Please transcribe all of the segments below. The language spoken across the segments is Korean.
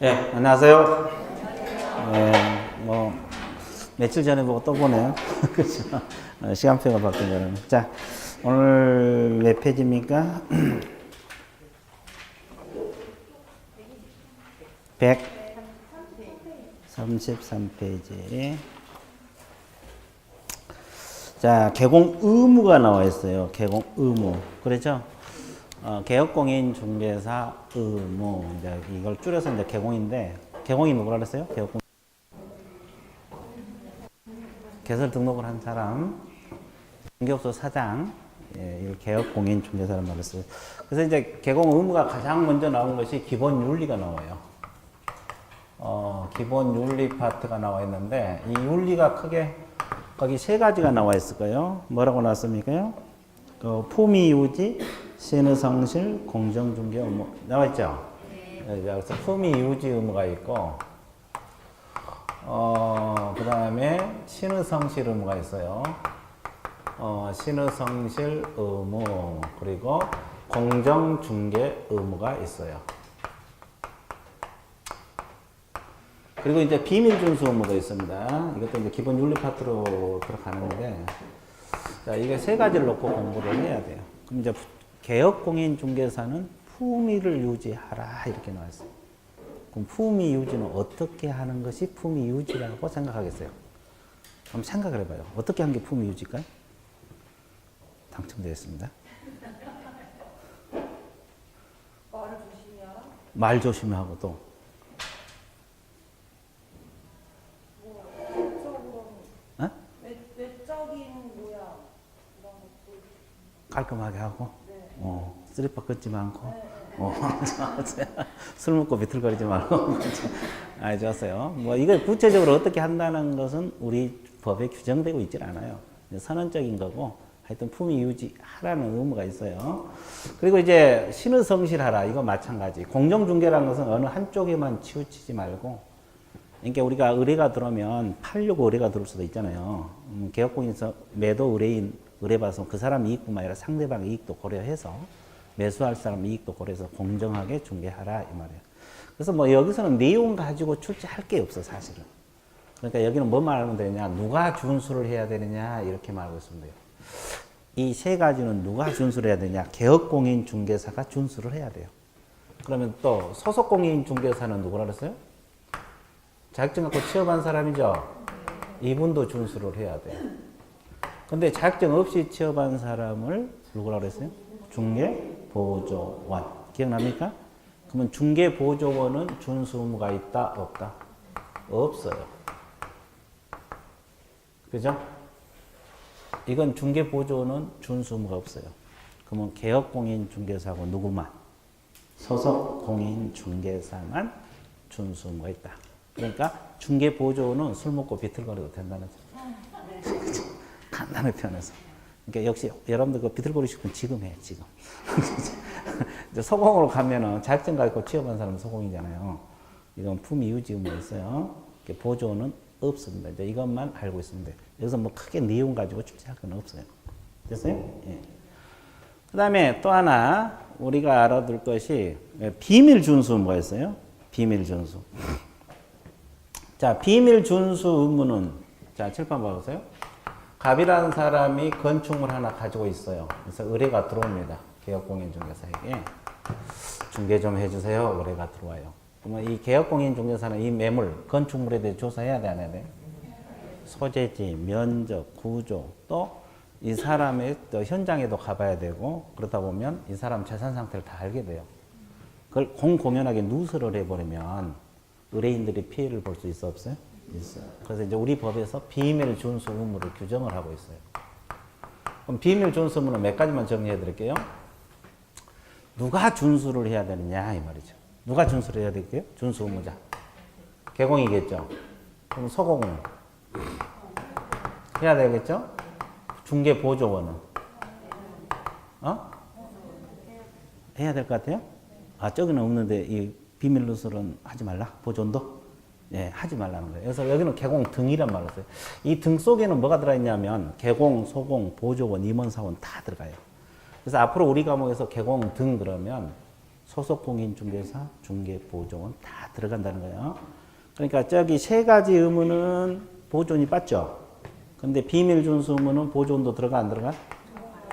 예, 안녕하세요. 예, 뭐, 며칠 전에 보고 또 보네요. 그죠? 시간표가 바뀐 거는. 자, 오늘 몇 페이지입니까? 133페이지. 자, 개공 의무가 나와 있어요. 개공 의무. 그렇죠? 개업공인중개사 의무. 이제 이걸 줄여서 이제 개공인데, 개공이 누구라 그랬어요? 개업공. 개설 등록을 한 사람, 중개업소 사장, 예, 이걸 개업공인중개사란 말을 써요. 그래서 이제 개공 의무가 가장 먼저 나온 것이 기본 윤리가 나와요. 기본 윤리 파트가 나와 있는데, 이 윤리가 크게 거기 세 가지가 나와 있을 거예요. 뭐라고 나왔습니까요? 품위유지, 신의성실, 공정중개 의무 나와 있죠? 네. 그래서 품위유지 의무가 있고, 그 다음에 신의성실 의무가 있어요. 신의성실 의무, 그리고 공정중개 의무가 있어요. 그리고 이제 비밀준수 의무도 있습니다. 이것도 이제 기본 윤리 파트로 들어가는데, 자, 이게 세 가지를 놓고 공부를 해야 돼요. 그럼 이제 개업공인중개사는 품위를 유지하라 이렇게 나왔어요. 그럼 품위 유지는 어떻게 하는 것이 품위 유지라고 생각하겠어요? 한번 생각을 해봐요. 어떻게 하는 게 품위 유지일까요? 당첨되었습니다. 말을 조심히 하라? 말 조심하고 또 어? 외적인 모양 이런 것도 깔끔하게 하고 네. 쓰리파 끊지 않고 네. 술 먹고 비틀거리지 말고 좋았어요. 뭐 이걸 구체적으로 어떻게 한다는 것은 우리 법에 규정되고 있질 않아요. 선언적인 거고 하여튼 품위 유지하라는 의무가 있어요. 그리고 이제 신의성실하라 이거 마찬가지. 공정중개라는 것은 어느 한쪽에만 치우치지 말고, 그러니까 우리가 의뢰가 들어오면 팔려고 의뢰가 들어올 수도 있잖아요. 개업공인에서 매도 의뢰인 의뢰받아서 그 사람 이익뿐만 아니라 상대방 이익도 고려해서 매수할 사람 이익도 고려해서 공정하게 중개하라 이 말이에요. 그래서 뭐 여기서는 내용 가지고 출제할 게 없어 사실은. 그러니까 여기는 뭐 말하면 되냐, 누가 준수를 해야 되느냐 이렇게 말하고 있으면 돼요. 이 세 가지는 누가 준수를 해야 되냐, 개업공인중개사가 준수를 해야 돼요. 그러면 또 소속공인중개사는 누구라 그랬어요? 자격증 갖고 취업한 사람이죠. 이분도 준수를 해야 돼요. 근데 자격증 없이 취업한 사람을 누구라 그랬어요? 중개보조원. 기억납니까? 그러면 중개보조원은 준수 의무가 있다, 없다? 없어요. 그죠? 이건 중개보조원은 준수 의무가 없어요. 그러면 개업공인중개사하고 누구만? 소속공인중개사만 준수 의무가 있다. 그러니까 중개보조원은 술 먹고 비틀거려도 된다는 거죠. 간단하게 표현해서. 그러니까 역시 여러분들 그 비틀거리고 싶으면 지금 해, 지금. 이제 소공으로 가면은 자격증 가지고 취업한 사람은 소공이잖아요. 이건 품위 유지 의무가 있어요. 보조는 없습니다. 이제 이것만 알고 있으면 돼요. 여기서 뭐 크게 내용 가지고 출제할 건 없어요. 됐어요? 예. 그 다음에 또 하나 우리가 알아둘 것이 비밀 준수 의무가 있어요. 비밀 준수. 자, 비밀 준수 의무는, 자, 칠판 봐보세요. 갑이라는 사람이 건축물 하나 가지고 있어요. 그래서 의뢰가 들어옵니다. 개업공인중개사에게. 중개 좀 해주세요. 의뢰가 들어와요. 그러면 이 개업공인중개사는 이 매물, 건축물에 대해 조사해야 돼, 안 해야 돼? 소재지, 면적, 구조, 또 이 사람의 또 현장에도 가봐야 되고, 그러다 보면 이 사람 재산 상태를 다 알게 돼요. 그걸 공공연하게 누설을 해버리면 의뢰인들이 피해를 볼 수 있어, 없어요? 있어요. 그래서 이제 우리 법에서 비밀 준수 의무를 규정을 하고 있어요. 그럼 비밀 준수 의무는 몇 가지만 정리해 드릴게요. 누가 준수를 해야 되느냐 이 말이죠. 누가 준수를 해야 될게요? 준수 의무자. 개공이겠죠. 그럼 소공은 해야 되겠죠? 중개보조원은 해야 될 것 같아요? 저기는 없는데 이 비밀 누설은 하지 말라? 보존도? 예, 하지 말라는 거예요. 그래서 여기는 개공 등이란 말을 써요. 이 등 속에는 뭐가 들어있냐면 개공, 소공, 보조원, 임원사원 다 들어가요. 그래서 앞으로 우리 과목에서 개공 등 그러면 소속 공인중개사, 중개보조원 다 들어간다는 거예요. 그러니까 저기 세 가지 의무는 보조원이 빠져. 근데 비밀준수 의무는 보조원도 들어가 안 들어가?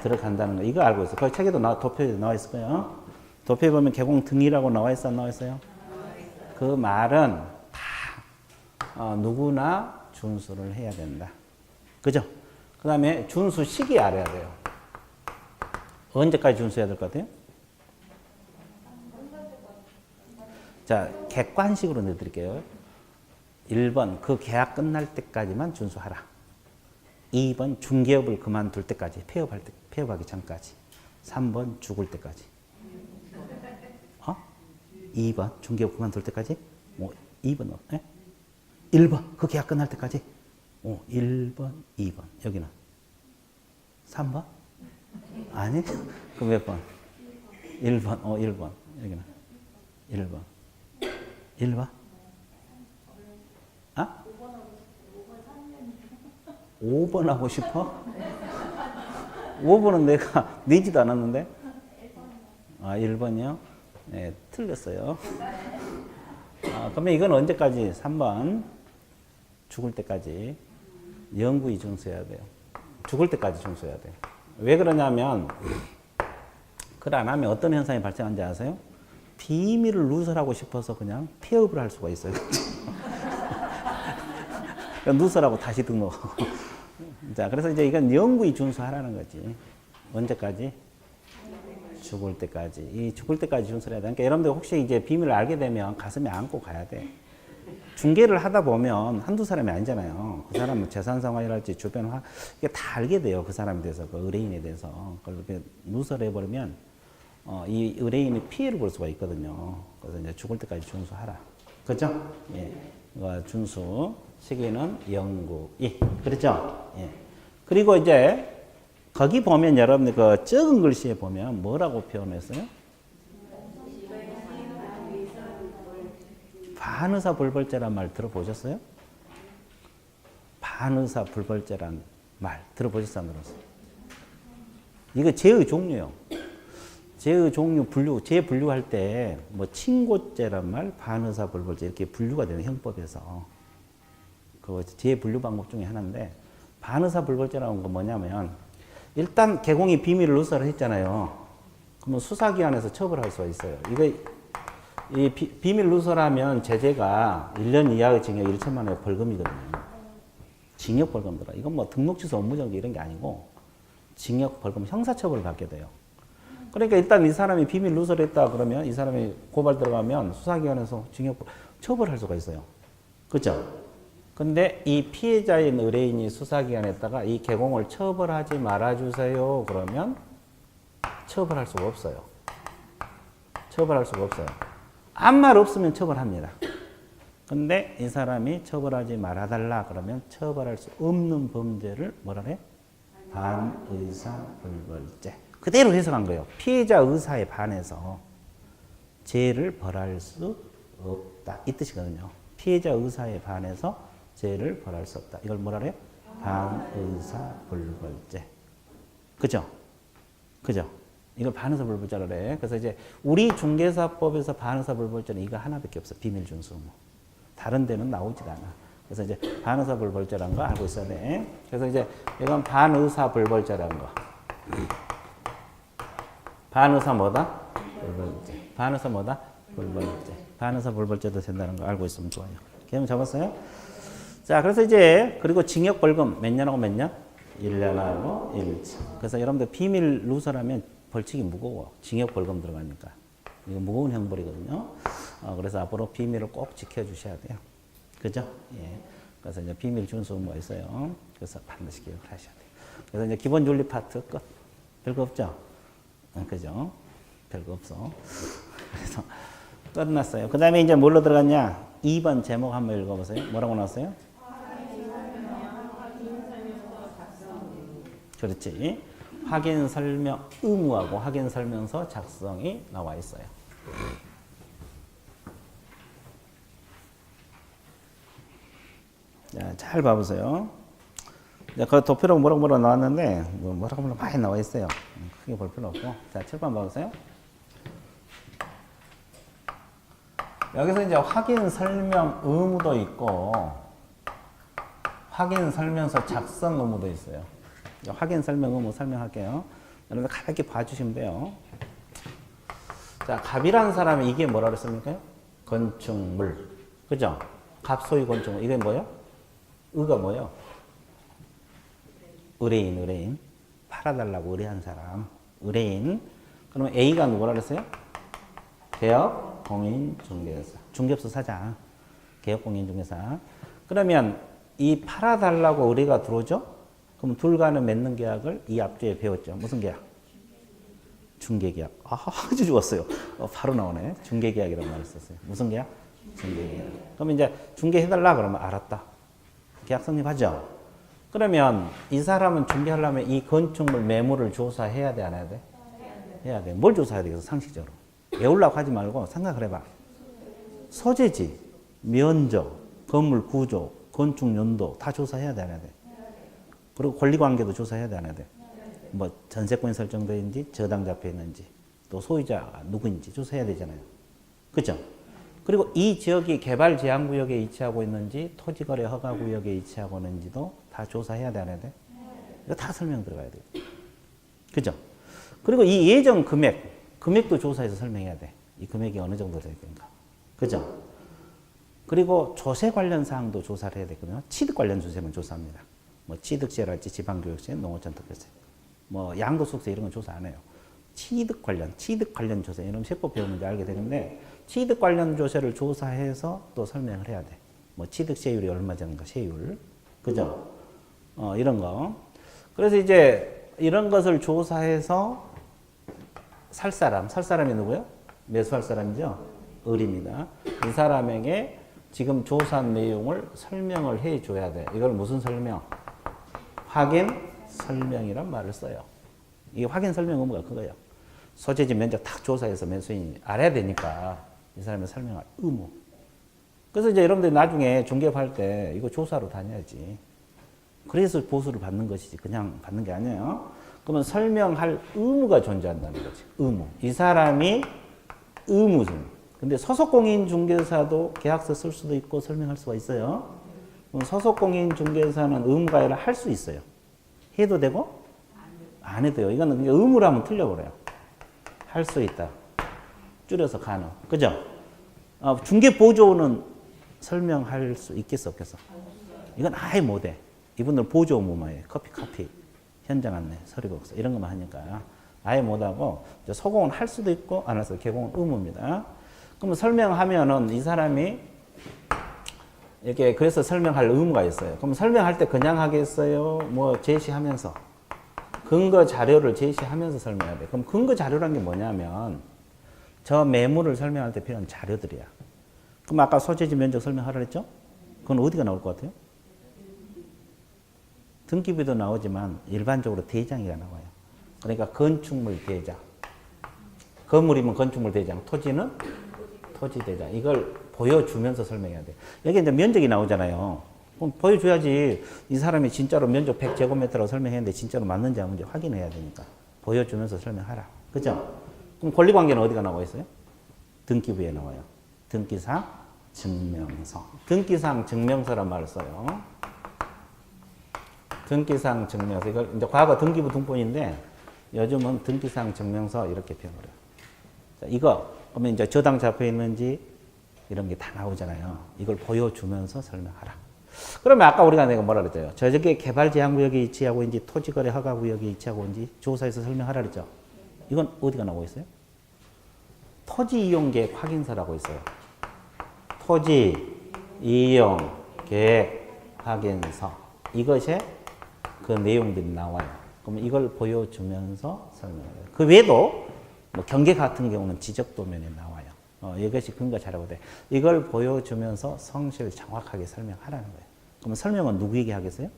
들어간다는 거. 이거 알고 있어요. 거기 책에도 도표에 나와 있을 거예요. 도표에 보면 개공 등이라고 나와 있어 안 나와 있어요? 그 말은 다 누구나 준수를 해야 된다. 그죠? 그 다음에 준수 시기 알아야 돼요. 언제까지 준수해야 될 것 같아요? 자, 객관식으로 내드릴게요. 1번, 그 계약 끝날 때까지만 준수하라. 2번, 중개업을 그만둘 때까지, 폐업하기 전까지. 3번, 죽을 때까지. 2번, 중개업 그만둘 때까지. 2번, 1번, 그 계약 끝날 때까지. 1번, 2번. 여기는? 3번? 아니? 그럼 몇 번? 1번, 1번. 여기는? 1번. 1번? 5번 하고 싶어? 5번은 내가 내지도 않았는데? 1번이요? 네, 틀렸어요. 그러면 이건 언제까지? 3번. 죽을 때까지. 영구히 준수해야 돼요. 죽을 때까지 준수해야 돼요. 왜 그러냐면, 그걸 안 하면 어떤 현상이 발생하는지 아세요? 비밀을 누설하고 싶어서 그냥 폐업을 할 수가 있어요. 누설하고 다시 등록하고. 자, 그래서 이제 이건 영구히 준수하라는 거지. 언제까지? 죽을 때까지. 이 죽을 때까지 준수해야 돼. 그러니까 여러분들 혹시 이제 비밀을 알게 되면 가슴에 안고 가야 돼. 중개를 하다 보면 한두 사람이 아니잖아요. 그 사람은 재산 상황이랄지 주변 이게 다 알게 돼요. 그 사람에 대해서, 그 의뢰인에 대해서. 그걸 이렇게 누설해버리면 이 의뢰인이 피해를 볼 수가 있거든요. 그래서 이제 죽을 때까지 준수하라. 그죠? 예. 준수. 시기는 영구히. 그렇죠? 예. 그리고 이제 거기 보면 여러분들 그 적은 글씨에 보면 뭐라고 표현했어요? 반의사 불벌죄란 말 들어보셨어요? 반의사 불벌죄란 말 들어보셨어요? 안 들었어요? 이거 죄의 종류예요. 죄의 종류 분류, 죄 분류할 때 뭐 친고죄란 말, 반의사 불벌죄 이렇게 분류가 되는 형법에서 그 죄 분류 방법 중에 하나인데 반의사 불벌죄라는 건 뭐냐면 일단 개공이 비밀을 누설을 했잖아요. 그러면 수사기관에서 처벌할 수가 있어요. 이 비밀 누설하면 제재가 1년 이하의 징역 1천만 원의 벌금이거든요. 징역 벌금 들어. 이건 뭐 등록 취소 업무정지 이런 게 아니고 징역 벌금 형사처벌을 받게 돼요. 그러니까 일단 이 사람이 비밀 누설했다 그러면 이 사람이 고발 들어가면 수사기관에서 징역 처벌할 수가 있어요. 그렇죠? 근데 이 피해자인 의뢰인이 수사기관에다가 이 개공을 처벌하지 말아주세요. 그러면 처벌할 수가 없어요. 처벌할 수가 없어요. 아무 말 없으면 처벌합니다. 근데 이 사람이 처벌하지 말아달라 그러면 처벌할 수 없는 범죄를 뭐라 해? 반의사불벌죄. 그대로 해석한 거예요. 피해자 의사에 반해서 죄를 벌할 수 없다. 이 뜻이거든요. 피해자 의사에 반해서 죄를 벌할 수 없다. 이걸 뭐라 그래요? 반의사불벌죄. 그죠? 그죠? 이걸 반의사불벌죄라 그래. 그래서 이제 우리 중개사법에서 반의사불벌죄는 이거 하나밖에 없어. 비밀준수. 다른 데는 나오질 않아. 그래서 이제 반의사불벌죄라는 거 알고 있어야 돼. 그래서 이제 이건 반의사불벌죄라는 거. 반의사 뭐다? 불벌죄. 반의사 뭐다? 불벌죄. 반의사불벌죄도 된다는 거 알고 있으면 좋아요. 개념 잡았어요? 자, 그래서 이제 그리고 징역 벌금 몇 년하고 몇 년? 1년하고 1년. 그래서 여러분들 비밀 누설하면 벌칙이 무거워. 징역 벌금 들어가니까. 이거 무거운 형벌이거든요. 그래서 앞으로 비밀을 꼭 지켜주셔야 돼요. 그죠? 예. 그래서 이제 비밀 준수 의무가 있어요. 그래서 반드시 기억을 하셔야 돼요. 그래서 이제 기본 윤리 파트 끝. 별거 없죠? 그죠? 별거 없어. 그래서 끝났어요. 그 다음에 이제 뭘로 들어갔냐? 2번 제목 한번 읽어보세요. 뭐라고 나왔어요? 그렇지. 확인 설명 의무하고 확인 설명서 작성이 나와 있어요. 자, 잘 봐보세요. 그 도표로 뭐라고 나왔는데 뭐라고 많이 나와 있어요. 크게 볼 필요 없고. 자, 7번 봐보세요. 여기서 이제 확인 설명 의무도 있고 확인 설명서 작성 의무도 있어요. 확인 설명 의무 설명할게요. 여러분들 가볍게 봐주시면 돼요. 자, 갑이라는 사람이 이게 뭐라 그랬습니까? 건축물. 그죠? 갑 소유 건축물. 이게 뭐예요? 의가 뭐예요? 의뢰인, 의뢰인. 팔아달라고 의뢰한 사람. 의뢰인. 그러면 A가 누구라 그랬어요? 개업 공인 중개사. 중개업소 사장. 개업 공인 중개사. 그러면 이 팔아달라고 의뢰가 들어오죠? 그럼 둘 간에 맺는 계약을 이 앞뒤에 배웠죠. 무슨 계약? 중개계약. 아주 좋았어요. 바로 나오네. 중개계약이라고 말을 썼어요. 무슨 계약? 중개계약. 그럼 이제 중개해달라 그러면 알았다. 계약 성립하죠? 그러면 이 사람은 중개하려면 이 건축물 매물을 조사해야 돼, 안 해야 돼? 해야 돼. 뭘 조사해야 되겠어, 상식적으로? 외우려고 하지 말고 생각을 해봐. 소재지, 면적, 건물 구조, 건축 연도 다 조사해야 돼, 안 해야 돼? 그리고 권리관계도 조사해야 돼, 안 해야 돼? 뭐 전세권이 설정되어 있는지, 저당 잡혀 있는지, 또 소유자가 누구인지 조사해야 되잖아요. 그죠? 그리고 이 지역이 개발 제한 구역에 위치하고 있는지, 토지거래 허가 구역에 위치하고 있는지도 다 조사해야 돼, 안 해야 돼? 이거 다 설명 들어가야 돼요. 그죠? 그리고 이 예정 금액도 조사해서 설명해야 돼. 이 금액이 어느 정도 될 건가. 그죠? 그리고 조세 관련 사항도 조사를 해야 되거든요. 취득 관련 조세만 조사합니다. 뭐 취득세랄지 지방교육세, 농어촌 특별세. 뭐 양도소득세 이런 건 조사 안 해요. 취득 관련 조세. 이런 세법 배우는지 알게 되는데 취득 관련 조세를 조사해서 또 설명을 해야 돼. 뭐 취득세율이 얼마 되는가, 세율. 그죠? 이런 거. 그래서 이제 이런 것을 조사해서 살 사람이 누구예요? 매수할 사람이죠? 을입니다. 이 사람에게 지금 조사한 내용을 설명을 해 줘야 돼. 이걸 무슨 설명? 확인 설명이란 말을 써요. 이게 확인 설명 의무가 그거예요. 소재지 면적 딱 조사해서 매수인이 알아야 되니까 이 사람이 설명할 의무. 그래서 이제 여러분들이 나중에 중개업할 때 이거 조사로 다녀야지. 그래서 보수를 받는 것이지 그냥 받는 게 아니에요. 그러면 설명할 의무가 존재한다는 거지. 의무. 이 사람이 의무죠. 근데 소속공인중개사도 계약서 쓸 수도 있고 설명할 수가 있어요. 소속공인중개사는 의무가 아니라 할 수 있어요. 해도 되고 안 해도 돼요. 이거는 의무로 하면 틀려버려요. 할 수 있다. 줄여서 가능. 그죠? 중개보조는 설명할 수 있겠어 없겠어? 이건 아예 못해. 이분들 보조 의무만 해. 커피, 현장 안내, 서류복사 이런 것만 하니까 아예 못하고 소공은 할 수도 있고 안 할 수도 있고 개공은 의무입니다. 그러면 설명하면은 이 사람이 이렇게 그래서 설명할 의무가 있어요. 그럼 설명할 때 그냥 하겠어요? 뭐 제시하면서 근거 자료를 제시하면서 설명해야 돼. 그럼 근거 자료란 게 뭐냐면 저 매물을 설명할 때 필요한 자료들이야. 그럼 아까 소재지 면적 설명하라 했죠? 그건 어디가 나올 것 같아요? 등기부도 나오지만 일반적으로 대장이가 나와요. 그러니까 건축물 대장. 건물이면 건축물 대장, 토지는 토지 대장. 이걸 보여주면서 설명해야 돼. 여기 이제 면적이 나오잖아요. 그럼 보여줘야지 이 사람이 진짜로 면적 100제곱미터라고 설명했는데 진짜로 맞는지 안 맞는지 확인해야 되니까. 보여주면서 설명하라. 그죠? 그럼 권리관계는 어디가 나와 있어요? 등기부에 나와요. 등기상 증명서. 등기상 증명서란 말을 써요. 등기상 증명서. 이걸 이제 과거 등기부 등본인데 요즘은 등기상 증명서 이렇게 표현을 해요. 자, 이거 그러면 이제 저당 잡혀 있는지 이런 게 다 나오잖아요. 이걸 보여주면서 설명하라. 그러면 아까 우리가 내가 뭐라 그랬죠? 저게 개발 제한 구역에 위치하고 있는지 토지거래 허가 구역에 위치하고 있는지 조사해서 설명하라 그랬죠. 이건 어디가 나오고 있어요? 토지 이용 계획 확인서라고 있어요. 토지 이용 계획 확인서. 이것에 그 내용들이 나와요. 그러면 이걸 보여주면서 설명해요. 그 외에도 뭐 경계 같은 경우는 지적도면에 나와요. 이것이 근거 자료가 돼. 이걸 보여주면서 성실 정확하게 설명하라는 거예요. 그러면 설명은 누구에게 하겠어요?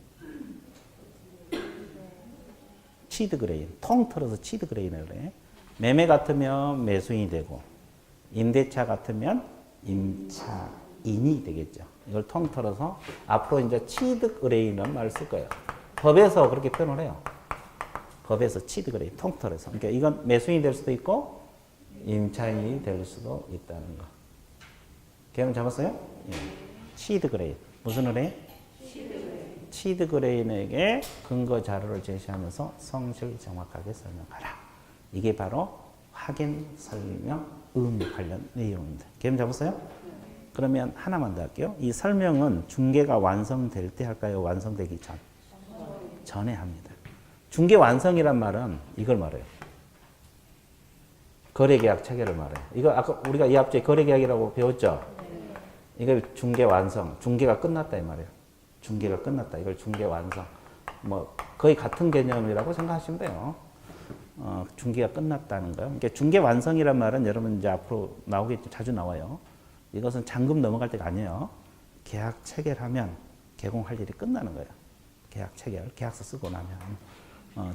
취득의뢰인. 통틀어서 취득의뢰인을 그래. 매매 같으면 매수인이 되고 임대차 같으면 임차인이 되겠죠. 이걸 통틀어서 앞으로 이제 취득의뢰인이라는 말을 쓸 거예요. 법에서 그렇게 표현을 해요. 법에서 취득의뢰인 통틀어서. 그러니까 이건 매수인이 될 수도 있고 임차인이 될 수도 있다는 거. 개념 잡았어요? 예. 치드 그레인. 무슨 의뢰인? 치드 그레인에게 근거 자료를 제시하면서 성실 정확하게 설명하라. 이게 바로 확인, 설명, 의무 관련 내용입니다. 개념 잡았어요? 그러면 하나만 더 할게요. 이 설명은 중개가 완성될 때 할까요? 완성되기 전? 전에 합니다. 중개 완성이란 말은 이걸 말해요. 거래계약 체계를 말해요. 이거 아까 우리가 이 앞에 거래계약이라고 배웠죠? 이걸 중개 완성, 중개가 끝났다 이 말이에요. 중개가 끝났다. 이걸 중개 완성. 뭐 거의 같은 개념이라고 생각하시면 돼요. 중개가 끝났다는 거요. 그러니까 중개 완성이란 말은 여러분 이제 앞으로 나오겠죠. 자주 나와요. 이것은 잔금 넘어갈 때가 아니에요. 계약 체결하면 개공할 일이 끝나는 거예요. 계약 체결, 계약서 쓰고 나면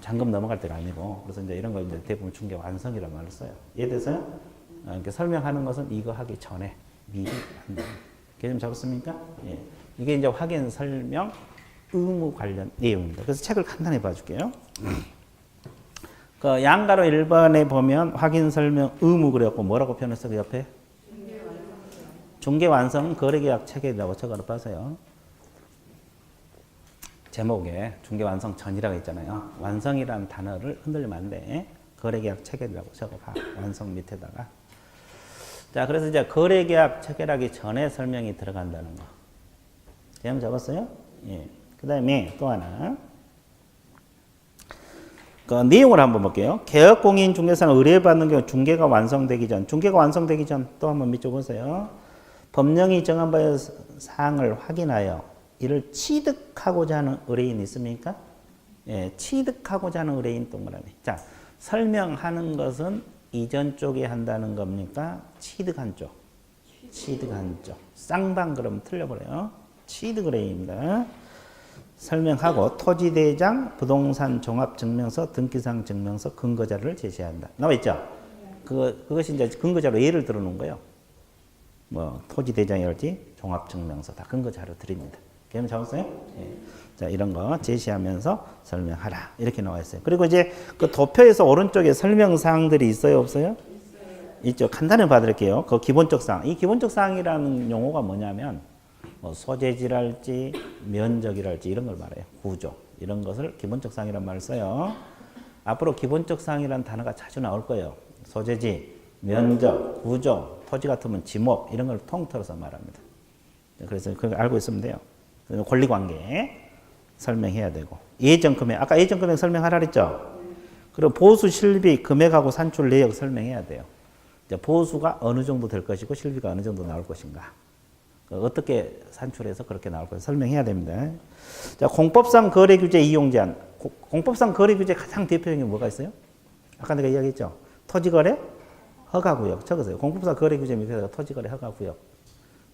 잔금 넘어갈 때가 아니고, 그래서 이제 이런 걸 이제 대부분 중개 완성이라는 말을 써요. 이해됐어요? 이렇게 설명하는 것은 이거 하기 전에 미리 한다. 개념 잡았습니까? 예. 이게 이제 확인, 설명, 의무 관련 내용입니다. 그래서 책을 간단히 봐줄게요. 그 양가로 1번에 보면 확인, 설명, 의무 그래갖고 뭐라고 표현했어? 그 옆에? 중개 완성은 거래계약 체계라고 적어놓고 빠세요. 제목에 중개 완성 전이라고 있잖아요. 완성이라는 단어를 흔들리면 안 돼. 거래계약 체계라고 적어봐. 완성 밑에다가. 자, 그래서 이제 거래계약 체결하기 전에 설명이 들어간다는 거. 개념 잡았어요? 예. 그 다음에 또 하나. 그 내용을 한번 볼게요. 개업공인 중개사는 의뢰받는 경우 중개가 완성되기 전, 중개가 완성되기 전 또 한번 밑줄 보세요. 법령이 정한 바의 사항을 확인하여 이를 취득하고자 하는 의뢰인이 있습니까? 예, 취득하고자 하는 의뢰인 동그라미. 자, 설명하는 것은 이전 쪽에 한다는 겁니까? 취득한 쪽. 취득한 쪽. 쌍방 그럼 틀려버려요. 취득 의뢰인입니다. 설명하고 토지대장, 부동산 종합증명서, 등기상 증명서, 근거자료를 제시한다. 나와 있죠? 그것이 이제 근거자료 예를 들어 놓은 거예요. 뭐 토지대장이랄지 종합증명서 다 근거자료 드립니다. 개념 잡았어요? 예. 자, 이런 거 제시하면서 설명하라. 이렇게 나와 있어요. 그리고 이제 그 도표에서 오른쪽에 설명 사항들이 있어요, 없어요? 있죠. 간단히 봐드릴게요. 그 기본적 사항. 이 기본적 사항이라는 용어가 뭐냐면 뭐 소재지랄지 면적이랄지 이런 걸 말해요. 구조. 이런 것을 기본적 사항이라는 말을 써요. 앞으로 기본적 사항이라는 단어가 자주 나올 거예요. 소재지, 면적, 구조, 토지 같으면 지목 이런 걸 통틀어서 말합니다. 그래서 그걸 알고 있으면 돼요. 권리관계 설명해야 되고, 예정 금액, 아까 예정 금액 설명하라 그랬죠? 그리고 보수 실비 금액하고 산출 내역 설명해야 돼요. 이제 보수가 어느 정도 될 것이고 실비가 어느 정도 나올 것인가, 어떻게 산출해서 그렇게 나올 것인가 설명해야 됩니다. 자, 공법상 거래규제 이용 제한. 공법상 거래규제 가장 대표적인 게 뭐가 있어요? 아까 내가 이야기했죠? 토지거래 허가구역 적으세요. 공법상 거래규제 밑에다가 토지거래 허가구역.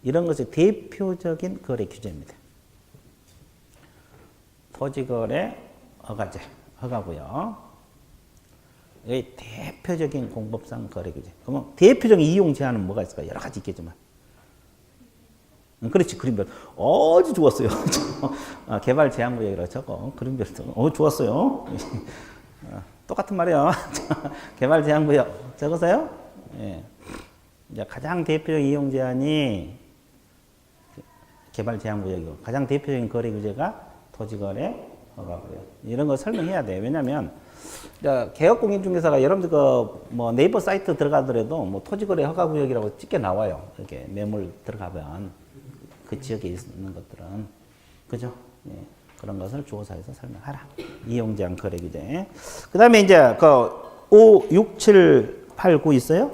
이런 것이 대표적인 거래 규제입니다. 토지거래 허가제, 허가구역. 이게 대표적인 공법상 거래 규제. 그러면 대표적인 이용 제한은 뭐가 있을까? 여러 가지 있겠지만. 그렇지, 그린벨. 아주 좋았어요. 개발 제한 구역이라고 적어. 그린벨. 좋았어요. 똑같은 말이에요. 개발 제한 구역 적으세요? 예. 이제 가장 대표적인 이용 제한이 개발 제한 구역이고, 가장 대표적인 거래 규제가 토지거래 허가구역. 이런 거 설명해야 돼요. 왜냐면 개업공인중개사가 여러분들 뭐 네이버 사이트 들어가더라도 뭐 토지거래 허가구역이라고 찍게 나와요. 이렇게 매물 들어가면 그 지역에 있는 것들은, 그죠? 예. 그런 것을 조사해서 설명하라. 이용 제한 거래 규제. 그 다음에 이제 5, 6, 7, 8, 9 있어요?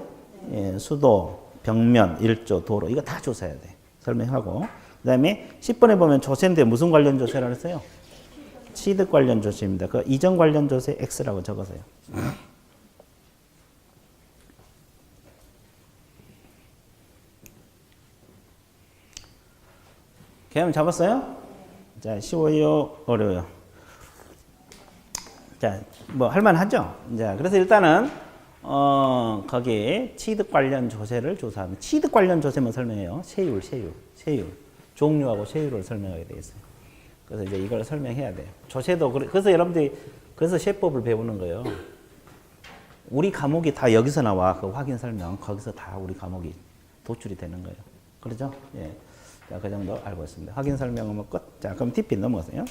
예, 수도, 벽면, 일조, 도로 이거 다 조사해야 돼. 설명하고. 그 다음에 10번에 보면 조세인데 무슨 관련 조세라고 했어요? 취득 관련 조세입니다. 그 이전 관련 조세 X라고 적으세요. 개념 잡았어요? 자, 쉬워요? 어려워요? 자, 뭐 할만하죠? 자, 그래서 일단은 거기 취득 관련 조세를 조사하면, 취득 관련 조세만 설명해요. 세율. 종류하고 세율을 설명하게 되어 있어요. 그래서 이제 이걸 설명해야 돼요. 조세도, 그래서 여러분들이, 그래서 세법을 배우는 거예요. 우리 과목이 다 여기서 나와. 그 확인 설명, 거기서 다 우리 과목이 도출이 되는 거예요. 그러죠? 예. 자, 그 정도 알고 있습니다. 확인 설명하면 끝. 자, 그럼 뒷빛 넘어가세요.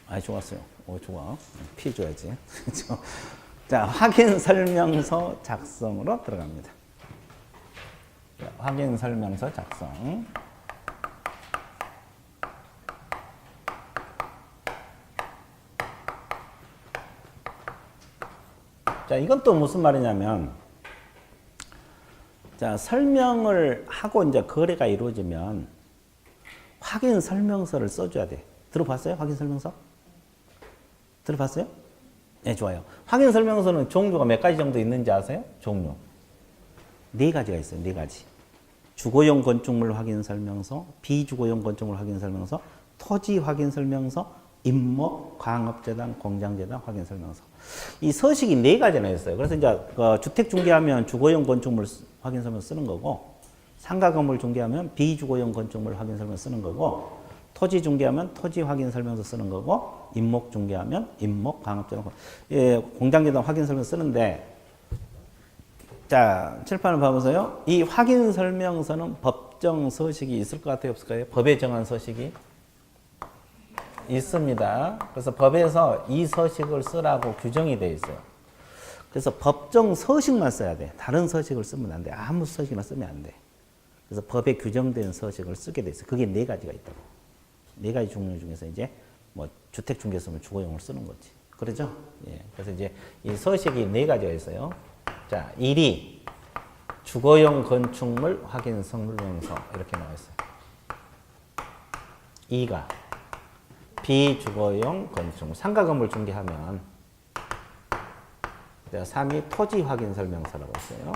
아, 좋았어요. 오, 좋아. 피 줘야지. 그렇죠? 자, 확인 설명서 작성으로 들어갑니다. 자, 확인 설명서 작성. 자, 이건 또 무슨 말이냐면, 자, 설명을 하고 이제 거래가 이루어지면 확인 설명서를 써줘야 돼. 들어봤어요? 확인 설명서? 들어봤어요? 네, 좋아요. 확인 설명서는 종류가 몇 가지 정도 있는지 아세요? 종류. 네 가지가 있어요. 네 가지. 주거용 건축물 확인 설명서, 비주거용 건축물 확인 설명서, 토지 확인 설명서, 임목, 광업재단, 공장재단 확인 설명서. 이 서식이 네 가지나 있어요. 그래서 이제 주택 중개하면 주거용 건축물 확인 설명서 쓰는 거고, 상가 건물 중개하면 비주거용 건축물 확인 설명서 쓰는 거고, 토지 중개하면 토지 확인 설명서 쓰는 거고, 임목 중개하면 임목, 광업재단, 예, 공장재단 확인 설명서 쓰는데, 자, 칠판을 봐보세요. 이 확인 설명서는 법정 서식이 있을 것 같아요? 없을까요? 법에 정한 서식이 있습니다. 그래서 법에서 이 서식을 쓰라고 규정이 되어 있어요. 그래서 법정 서식만 써야 돼. 다른 서식을 쓰면 안 돼. 아무 서식이나 쓰면 안 돼. 그래서 법에 규정된 서식을 쓰게 돼 있어요. 그게 네 가지가 있다고. 네 가지 종류 중에서 이제 뭐 주택 중개 쓰면 주거용을 쓰는 거지. 그러죠? 예. 그래서 이제 이 서식이 네 가지가 있어요. 자, 1이 주거용 건축물 확인 설명서 이렇게 나와 있어요. 2가 비주거용 건축물 상가 건물 중개하면 3이 토지 확인 설명서라고 있어요.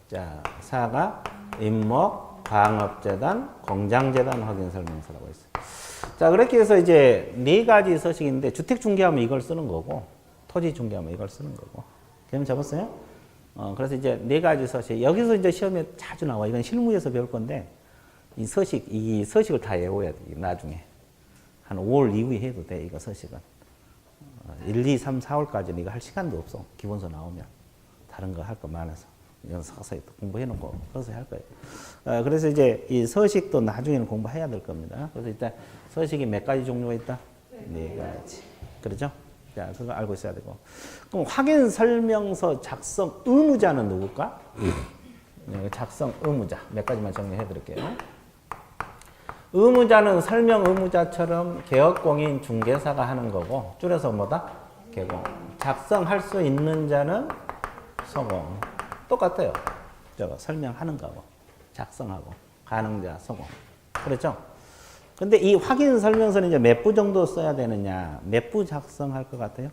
자, 4가 임목, 광업재단, 공장재단 확인 설명서라고 있어요. 자, 그렇게 해서 이제 네 가지 서식인데 주택 중개하면 이걸 쓰는 거고 토지 중개하면 이걸 쓰는 거고. 개념 잡았어요? 그래서 이제 네 가지 서식. 여기서 이제 시험에 자주 나와. 이건 실무에서 배울 건데 이 서식을 다 외워야 돼. 나중에 한 5월 이후에 해도 돼. 이거 서식은 1, 2, 3, 4월까지는 이거 할 시간도 없어. 기본서 나오면 다른 거 할 거 많아서 이건 서서히 또 공부해놓고 서서히 할 거예요. 그래서 이제 이 서식도 나중에는 공부해야 될 겁니다. 그래서 일단 서식이 몇 가지 종류가 있다? 네 가지. 그렇죠? 자, 그거 알고 있어야 되고. 그럼 확인 설명서 작성 의무자는 누굴까? 네, 작성 의무자. 몇 가지만 정리해 드릴게요. 의무자는 설명 의무자처럼 개업공인 중개사가 하는 거고, 줄여서 뭐다? 개공. 작성할 수 있는 자는 서공. 똑같아요. 저거 설명하는 거하고, 작성하고, 가능자, 서공. 그렇죠? 근데 이 확인 설명서는 이제 몇 부 정도 써야 되느냐? 몇 부 작성할 것 같아요?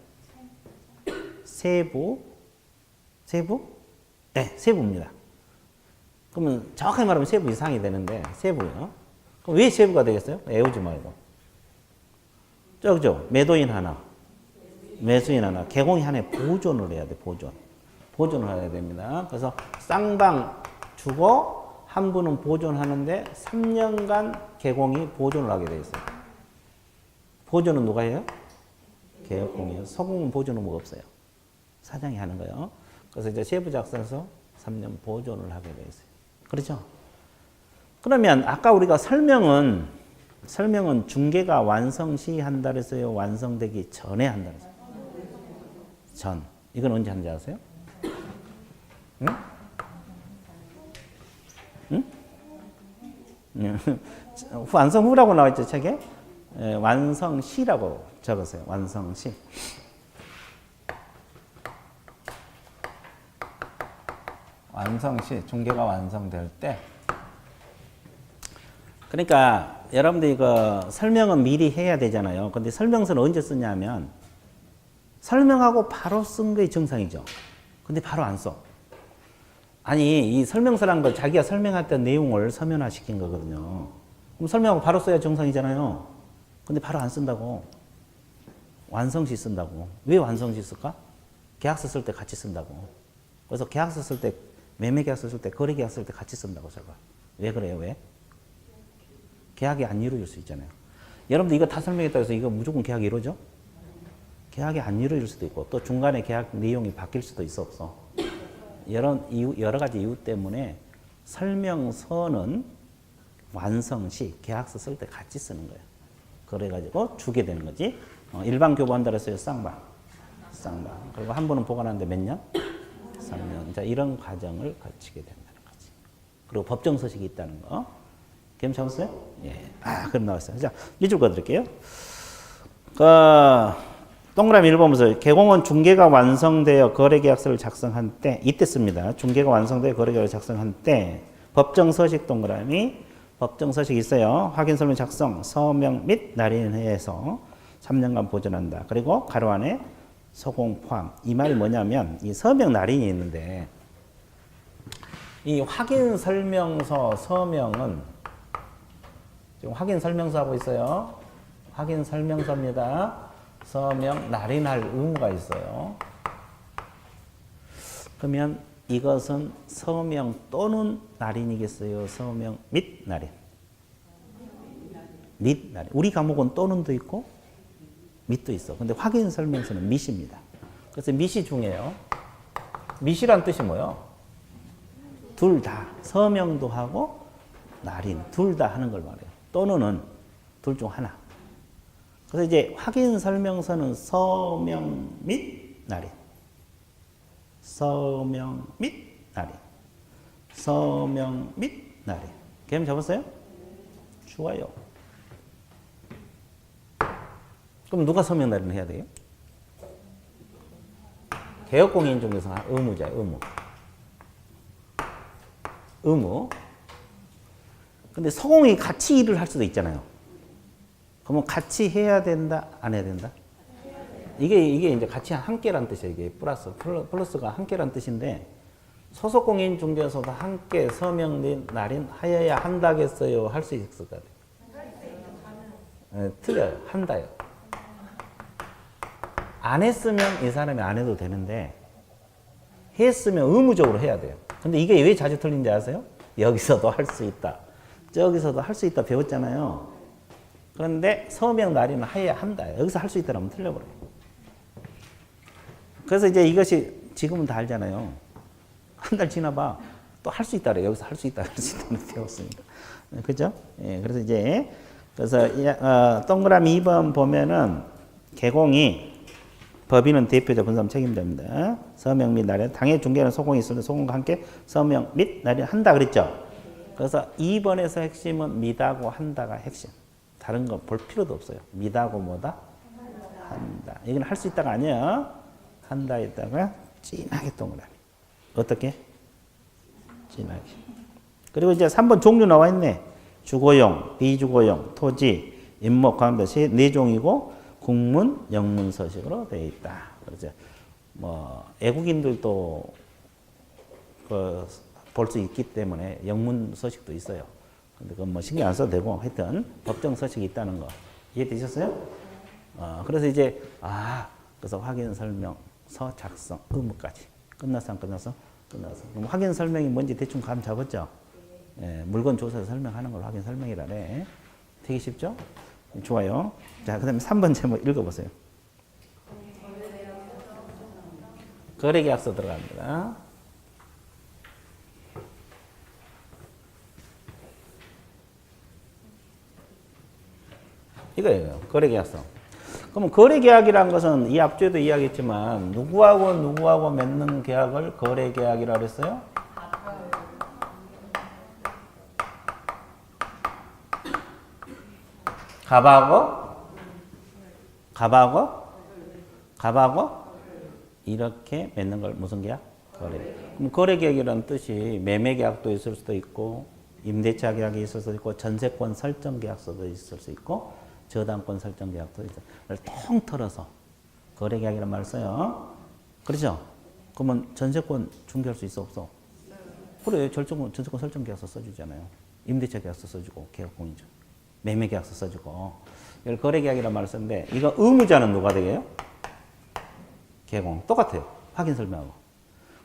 세 부? 세 부? 네, 세 부입니다. 그러면 정확하게 말하면 세 부 이상이 되는데, 세 부요. 그럼 왜 세 부가 되겠어요? 애우지 말고. 저죠? 매도인 하나, 매수인 하나, 개공이 하나에 보존을 해야 돼, 보존. 보존을 해야 됩니다. 그래서 쌍방 주고, 한 분은 보존하는데 3년간 개공이 보존을 하게 되어 있어요. 보존은 누가 해요? 개업공이에요. 서공은 보존은 뭐가 없어요. 사장이 하는 거예요. 그래서 이제 세부 작성에서 3년 보존을 하게 되어 있어요. 그렇죠? 그러면 아까 우리가 설명은 중개가 완성 시 한다 그랬어요? 완성되기 전에 한다 그랬어요? 전. 이건 언제 하는지 아세요? 응? 응? 완성 후라고 나와 있죠, 책에? 예, 완성 시라고 적으세요. 완성 시. 완성 시, 중개가 완성될 때. 그러니까 여러분들 이거 설명은 미리 해야 되잖아요. 근데 설명서는 언제 쓰냐면 설명하고 바로 쓴 게 정상이죠. 근데 바로 안 써. 아니, 이 설명서란 걸 자기가 설명했던 내용을 서면화 시킨 거거든요. 그럼 설명하고 바로 써야 정상이잖아요. 근데 바로 안 쓴다고. 완성시 쓴다고. 왜 완성시 쓸까? 계약서 쓸 때 같이 쓴다고. 그래서 계약서 쓸 때, 매매 계약서 쓸 때, 거래 계약서 쓸 때 같이 쓴다고 제가. 왜 그래요? 왜? 계약이 안 이루어질 수 있잖아요. 여러분들 이거 다 설명했다고 해서 이거 무조건 계약이 이루어져? 계약이 안 이루어질 수도 있고, 또 중간에 계약 내용이 바뀔 수도 있어, 없어? 여러 가지 이유 때문에 설명서는 완성 시 계약서 쓸 때 같이 쓰는 거예요. 그래가지고 주게 되는 거지. 일반 교부한다 그랬어요. 쌍방. 그리고 한 번은 보관하는데 몇 년? 3년. 자, 이런 과정을 거치게 된다는 거지. 그리고 법정 서식이 있다는 거. 괜찮았어요? 예. 그럼 나왔어요. 자, 밑줄 그어드릴게요. 동그라미 1번 보세요. 개공은 중개가 완성되어 거래계약서를 작성한 때, 이때 씁니다. 중개가 완성되어 거래계약서를 작성한 때, 법정 서식 동그라미, 법정 서식 있어요. 확인 설명 작성, 서명 및 날인회에서 3년간 보존한다. 그리고 가로 안에 소공 포함. 이 말이 뭐냐면, 이 서명 날인이 있는데, 이 확인 설명서 서명은, 지금 확인 설명서 하고 있어요. 확인 설명서입니다. 서명 날인할 의무가 있어요. 그러면 이것은 서명 또는 날인이겠어요? 서명 및 날인. 및 날인. 우리 과목은 또는도 있고 및도 있어. 근데 확인 설명서는 밋입니다. 그래서 밋이 중요해요. 밋이란 뜻이 뭐예요? 둘 다. 서명도 하고 날인. 둘 다 하는 걸 말해요. 또는은 둘 중 하나. 그래서 이제 확인 설명서는 서명 및 날인. 서명 및 날인. 서명 및 날인. 개념 잡았어요? 좋아요. 그럼 누가 서명 날인을 해야 돼요? 개업공인 중에서 의무자, 의무. 근데 서공이 같이 일을 할 수도 있잖아요. 그러면 같이 해야 된다, 안 해야 된다? 이게 이제 같이 함께란 뜻이에요. 이게 플러스가 함께란 뜻인데, 소속 공인 중개에서도 함께 서명 및 날인 하여야 한다겠어요? 할 수 있을 것 같아요. 네, 틀려요. 한다요. 안 했으면 이 사람이 안 해도 되는데, 했으면 의무적으로 해야 돼요. 근데 이게 왜 자주 틀린지 아세요? 여기서도 할 수 있다. 저기서도 할 수 있다 배웠잖아요. 그런데 서명 날인은 하여야 한다. 여기서 할 수 있다라면 틀려버려요. 그래서 이제 이것이 지금은 다 알잖아요. 한 달 지나봐. 또 할 수 있다래. 여기서 할 수 있다. 할 수 있다는 배웠으니까. 그죠? 예, 그래서 이제, 동그라미 2번 보면은 개공이 법인은 대표자, 분사람 책임자입니다. 서명 및 날인. 당해 중개는 소공이 있을 때 소공과 함께 서명 및 날인 한다 그랬죠? 그래서 2번에서 핵심은 밋하고 한다가 핵심. 다른 거 볼 필요도 없어요. 밋하고 뭐다? 한다. 이건 할 수 있다가 아니야. 한다 있다가 진하게 동그라미. 어떻게? 진하게. 그리고 이제 3번 종류 나와 있네. 주거용, 비주거용, 토지, 임목, 가운데 네 종이고 국문, 영문 서식으로 되어 있다. 그렇죠. 뭐 외국인들도 볼 수 있기 때문에 영문 서식도 있어요. 근데 그건 뭐 신경 안 써도 되고 하여튼 법정 서식이 있다는 거 이해되셨어요? 그래서 이제 그래서 확인 설명서 작성 의무까지 끝났어 안 끝났어? 끝났어. 그럼 확인 설명이 뭔지 대충 감 잡았죠? 예, 물건 조사에서 설명하는 걸 확인 설명이라네. 되게 쉽죠? 좋아요. 자, 그다음에 3번 제목 읽어보세요. 거래계약서 들어갑니다. 이거예요. 거래계약서. 그럼 거래계약이라는 것은 이 앞주에도 이야기했지만 누구하고 맺는 계약을 거래계약이라고 했어요? 갑하고 이렇게 맺는 걸 무슨 계약? 거래. 그럼 거래계약이라는 뜻이 매매계약도 있을 수도 있고 임대차 계약이 있을 수도 있고 전세권 설정 계약서도 있을 수 있고 저당권 설정 계약도 있어요. 통틀어서 거래계약이라는 말을 써요. 그렇죠? 그러면 전세권 중개할 수 있어 없어? 그래. 전세권 설정 계약서 써주잖아요. 임대차 계약서 써주고 계약공인죠. 매매 계약서 써주고 이걸 거래계약이라는 말을 쓰는데 이거 의무자는 누가 되게요? 개공. 똑같아요. 확인 설명하고.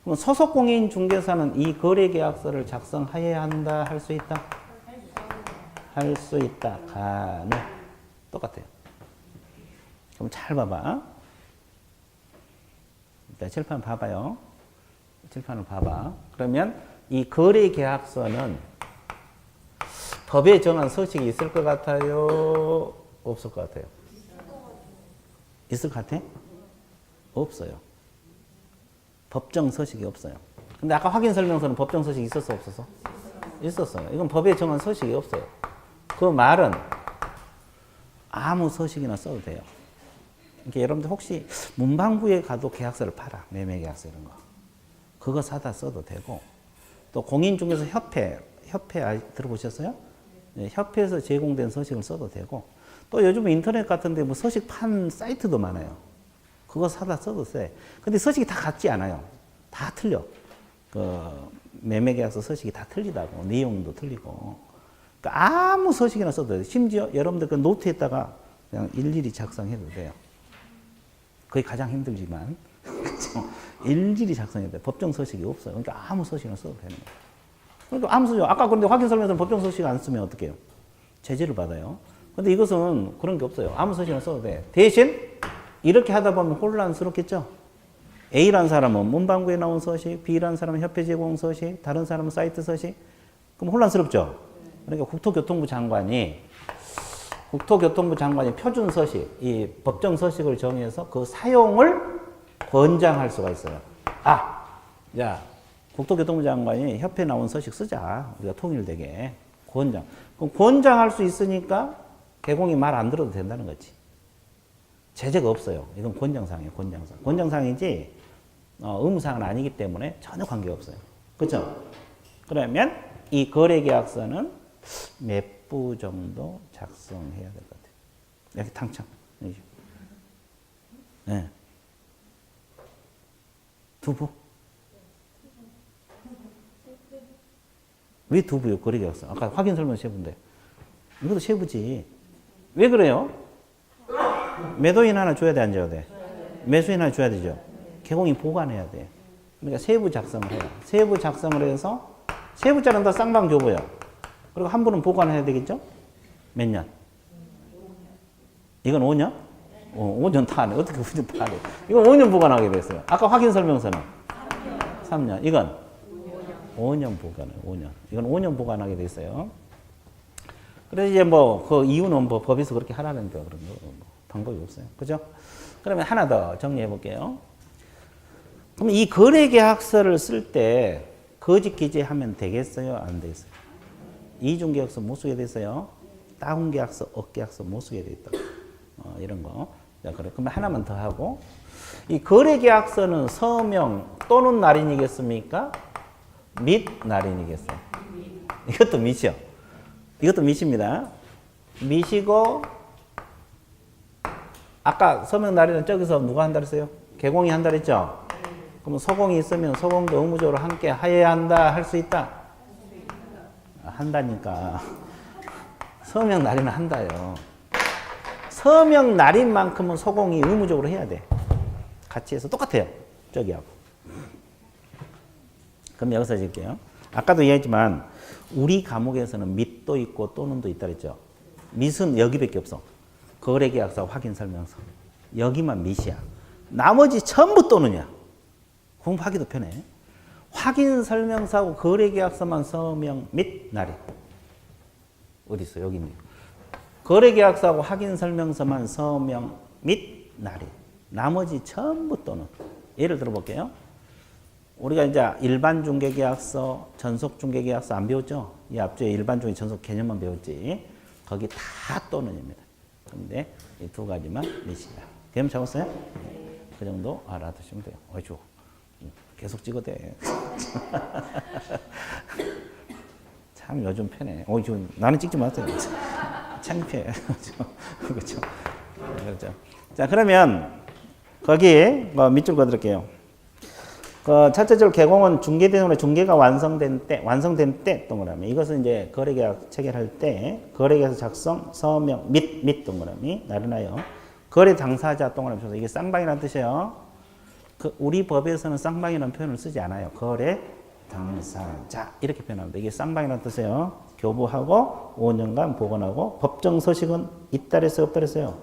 그럼 소속공인 중개사는 이 거래계약서를 작성하여야 한다, 할 수 있다? 할 수 있다. 가능. 똑같아요. 그럼 잘 봐봐. 일단 칠판 봐봐요. 칠판을 봐봐. 그러면 이 거래 계약서는 법에 정한 서식이 있을 것 같아요? 없을 것 같아요? 있을 것 같아? 없어요. 법정 서식이 없어요. 근데 아까 확인 설명서는 법정 서식이 있었어, 없었어? 있었어요. 이건 법에 정한 서식이 없어요. 그 말은 아무 서식이나 써도 돼요. 그러니까 여러분들 혹시 문방구에 가도 계약서를 팔아. 매매 계약서 이런 거. 그거 사다 써도 되고, 또 공인중개사 협회 들어보셨어요? 네, 협회에서 제공된 서식을 써도 되고, 또 요즘 인터넷 같은데 뭐 서식 판 사이트도 많아요. 그거 사다 써도 돼. 근데 서식이 다 같지 않아요. 다 틀려. 그 매매계약서 서식이 다 틀리다고. 내용도 틀리고. 그러니까 아무 서식이나 써도 돼요. 심지어 여러분들 그 노트에다가 그냥 일일이 작성해도 돼요. 그게 가장 힘들지만. 그렇죠? 일일이 작성해야 돼요. 법정 서식이 없어요. 그러니까 아무 서식이나 써도 되는 거예요. 그러니까 아무 서식, 아까 그런데 확인 설명서는 법정 서식 안 쓰면 어떻게 해요? 제재를 받아요. 근데 이것은 그런 게 없어요. 아무 서식이나 써도 돼. 대신 이렇게 하다 보면 혼란스럽겠죠? A라는 사람은 문방구에 나온 서식, B라는 사람은 협회 제공 서식, 다른 사람은 사이트 서식. 그럼 혼란스럽죠? 그러니까 국토교통부 장관이 표준 서식, 이 법정 서식을 정해서 그 사용을 권장할 수가 있어요. 야, 국토교통부 장관이 협회에 나온 서식 쓰자. 우리가 통일되게. 권장. 그럼 권장할 수 있으니까 개공이 말 안 들어도 된다는 거지. 제재가 없어요. 이건 권장사항이에요. 권장사항이지 의무사항은 아니기 때문에 전혀 관계가 없어요. 그렇죠? 그러면 이 거래계약서는 몇 부 정도 작성해야 될 것 같아요. 이렇게 탕창. 네. 2부? 왜 2부요? 거래계약서. 아까 확인 설명 세 부인데. 이것도 세 부지. 왜 그래요? 매도인 하나 줘야 돼, 안 줘야 돼? 매수인 하나 줘야 되죠. 개공이 보관해야 돼. 그러니까 세부 작성을 해요. 세부 작성을 해서 세부자는 다 쌍방교부예요. 그리고 한 분은 보관해야 되겠죠? 몇 년? 이건 5년? 5년 타네. 어떻게 5년 타네. 이건 5년 보관하게 됐어요. 아까 확인 설명서는? 3년. 이건? 5년 보관해요. 5년. 이건 5년 보관하게 됐어요. 그래서 이제 뭐 그 이유는 뭐 법에서 그렇게 하라는 거 그런 거 방법이 없어요. 그죠? 그러면 하나 더 정리해 볼게요. 그럼 이 거래계약서를 쓸 때 거짓 기재하면 되겠어요? 안 되겠어요? 이중계약서 못 쓰게 됐어요. 다운계약서, 업계약서 못 쓰게 돼 있다. 이런 거. 자, 그래. 그러면 하나만 더 하고. 이 거래계약서는 서명 또는 날인이겠습니까? 및 날인이겠어요? 이것도 밋이요. 이것도 밋입니다. 밋이고, 아까 서명 날인은 저기서 누가 한다 그랬어요? 개공이 한다 그랬죠? 그러면 서공이 있으면 서공도 의무적으로 함께 하여야 한다, 할 수 있다? 한다니까. 서명 날인은 한다요. 서명 날인만큼은 서공이 의무적으로 해야 돼. 같이 해서 똑같아요. 저기하고. 그럼 여기서 줄게요. 아까도 얘기했지만 우리 과목에서는 밋도 있고 또는도 있다 그랬죠. 밋은 여기밖에 없어. 거래계약서 확인 설명서. 여기만 밋이야. 나머지 전부 또는이야. 공부하기도 편해. 확인 설명서하고 거래계약서만 서명 및 날인. 어디 있어? 여기 있네요. 거래계약서하고 확인 설명서만 서명 및 날인. 나머지 전부 또는. 예를 들어 볼게요. 우리가 이제 일반 중개계약서, 전속 중개계약서 안 배웠죠? 이 앞쪽에 일반 중개 전속 개념만 배웠지. 거기 다 또는입니다. 그런데 이 두 가지만 밋이다. 개념 잡았어요? 그 정도 알아두시면 돼요. 어이구. 계속 찍어도 돼. 참 요즘 편해. 지금 나는 찍지 마세요. 창피해. 그렇죠. 그렇죠. 자, 그러면 거기에 밑줄 그어드릴게요. 그 첫째적으로 개공은 중개된 후에 중개가 완성된 때 동그라미. 이것은 이제 거래계약 체결할 때 거래계약서 작성, 서명, 및 동그라미 나르나요. 거래 당사자 동그라미 쳐서 이게 쌍방이라는 뜻이에요. 우리 법에서는 쌍방이라는 표현을 쓰지 않아요. 거래 당사자 이렇게 표현합니다. 이게 쌍방이라는 뜻이에요. 교부하고 5년간 보관하고 법정 서식은 있다 그랬어요? 없다 그랬어요?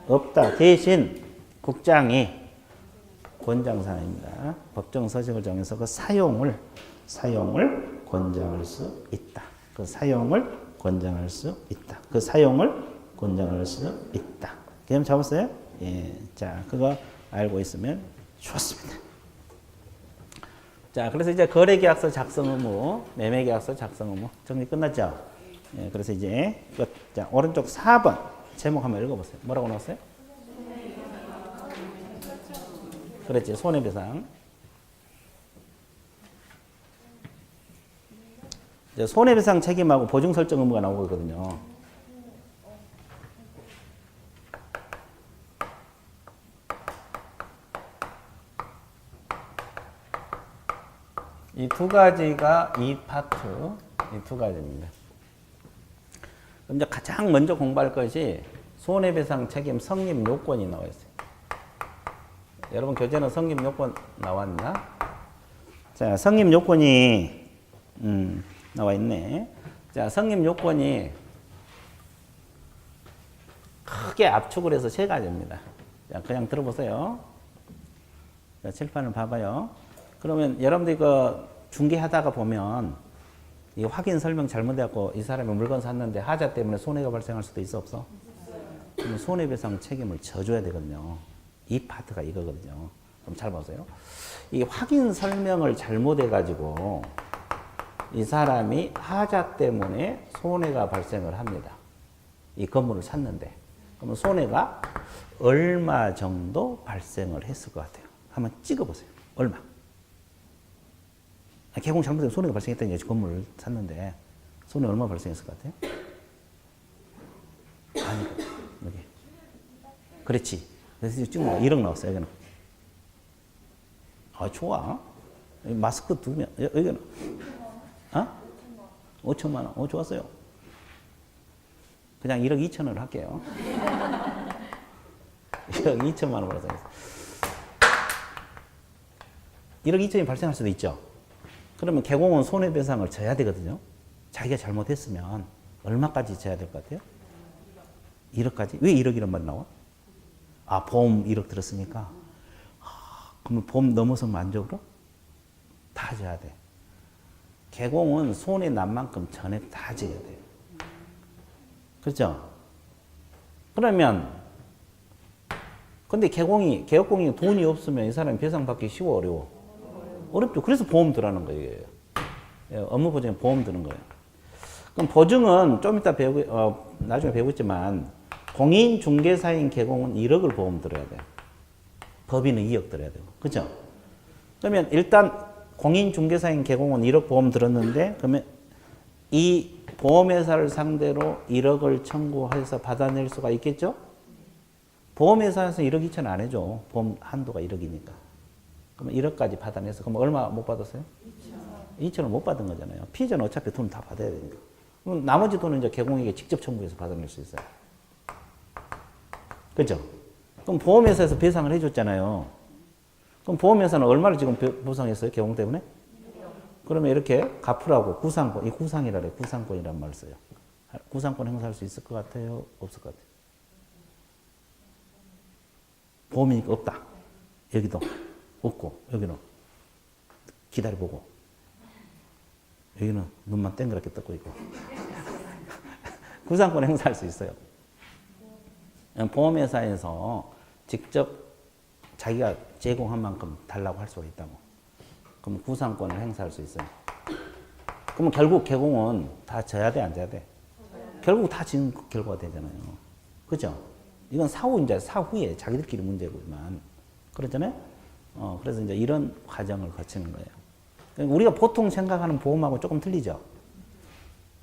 없다. 대신 국장이 권장사항입니다. 법정 서식을 정해서 그 사용을 권장할 수 있다. 그 사용을 권장할 수 있다. 그 사용을 권장할 수 있다. 개념 잡았어요? 예. 자, 그거 알고 있으면 좋습니다. 자, 그래서 이제 거래계약서 작성 의무, 매매계약서 작성 의무 정리 끝났죠? 예, 그래서 이제 끝. 자, 오른쪽 4번 제목 한번 읽어보세요. 뭐라고 나왔어요? 그렇지, 손해배상. 이제 손해배상 책임하고 보증 설정 의무가 나오고 있거든요. 이 두 가지가 이 파트, 이 두 가지입니다. 그럼 이제 가장 먼저 공부할 것이 손해배상 책임 성립 요건이 나와 있어요. 여러분 교재는 성립 요건 나왔나? 자, 성립 요건이 나와 있네. 자, 성립 요건이 크게 압축을 해서 세 가지입니다. 자, 그냥 들어보세요. 자, 칠판을 봐봐요. 그러면 여러분들 이거 중개하다가 보면 이 확인 설명 잘못해갖고 이 사람이 물건 샀는데 하자 때문에 손해가 발생할 수도 있어 없어? 그럼 손해배상 책임을 져줘야 되거든요. 이 파트가 이거거든요. 그럼 잘 보세요. 이 확인 설명을 잘못해가지고 이 사람이 하자 때문에 손해가 발생을 합니다. 이 건물을 샀는데. 그러면 손해가 얼마 정도 발생을 했을 것 같아요. 한번 찍어보세요. 얼마? 개공 잘못해서 손해가 발생했다는 얘기 건물을 샀는데 손해 얼마 발생했을 것 같아요? 아니, 여기. 그렇지. 그래서 지금 1억 나왔어요, 여기는. 아, 좋아. 마스크 2명. 여기는. 어? 5천만 원. 좋았어요. 그냥 1억 2천을 할게요. 1억 2천만 원 발생했어요. 1억 2천이 발생할 수도 있죠. 그러면 개공은 손해배상을 져야 되거든요. 자기가 잘못했으면 얼마까지 져야 될 것 같아요? 1억까지? 왜 1억이란 말이 나와? 아, 보험 1억 들었으니까. 그러면 보험 넘어서면 안 줘, 그럼? 다 져야 돼. 개공은 손해 난 만큼 전액 다 져야 돼요. 그렇죠? 그러면, 근데 개업공이 돈이 없으면 이 사람이 배상받기 쉬워, 어려워? 어렵죠. 그래서 보험 들어가는 거예요. 예, 업무 보증에 보험 드는 거예요. 그럼 보증은 좀 이따 나중에 배우겠지만, 공인중개사인 개공은 1억을 보험 들어야 돼요. 법인은 2억 들어야 되고. 그죠? 그러면 일단 공인중개사인 개공은 1억 보험 들었는데, 그러면 이 보험회사를 상대로 1억을 청구해서 받아낼 수가 있겠죠? 보험회사에서 1억 2천 안 해줘. 보험 한도가 1억이니까. 그러면 1억까지 받아내서, 그럼 얼마 못 받았어요? 2천을 못 받은 거잖아요. 피해자는 어차피 돈을 다 받아야 되니까. 그럼 나머지 돈은 이제 개공에게 직접 청구해서 받아낼 수 있어요. 그죠? 그럼 보험회사에서 배상을 해줬잖아요. 그럼 보험회사는 얼마를 지금 보상했어요? 개공 때문에? 그러면 이렇게 갚으라고 구상권, 이 구상이라 그래요. 구상권이란 말을 써요. 구상권 행사할 수 있을 것 같아요? 없을 것 같아요? 보험이니까 없다. 여기도 없고, 여기는 기다려보고, 여기는 눈만 땡그랗게 떴고 있고. 구상권 행사할 수 있어요. 보험회사에서 직접 자기가 제공한 만큼 달라고 할 수가 있다고. 그럼 구상권을 행사할 수 있어요. 그러면 결국 개공은 다 져야 돼, 안 져야 돼? 결국 다 지는 결과가 되잖아요. 그죠? 이건 사후에 자기들끼리 문제고만. 그렇잖아요? 그래서 이제 이런 과정을 거치는 거예요. 우리가 보통 생각하는 보험하고 조금 틀리죠?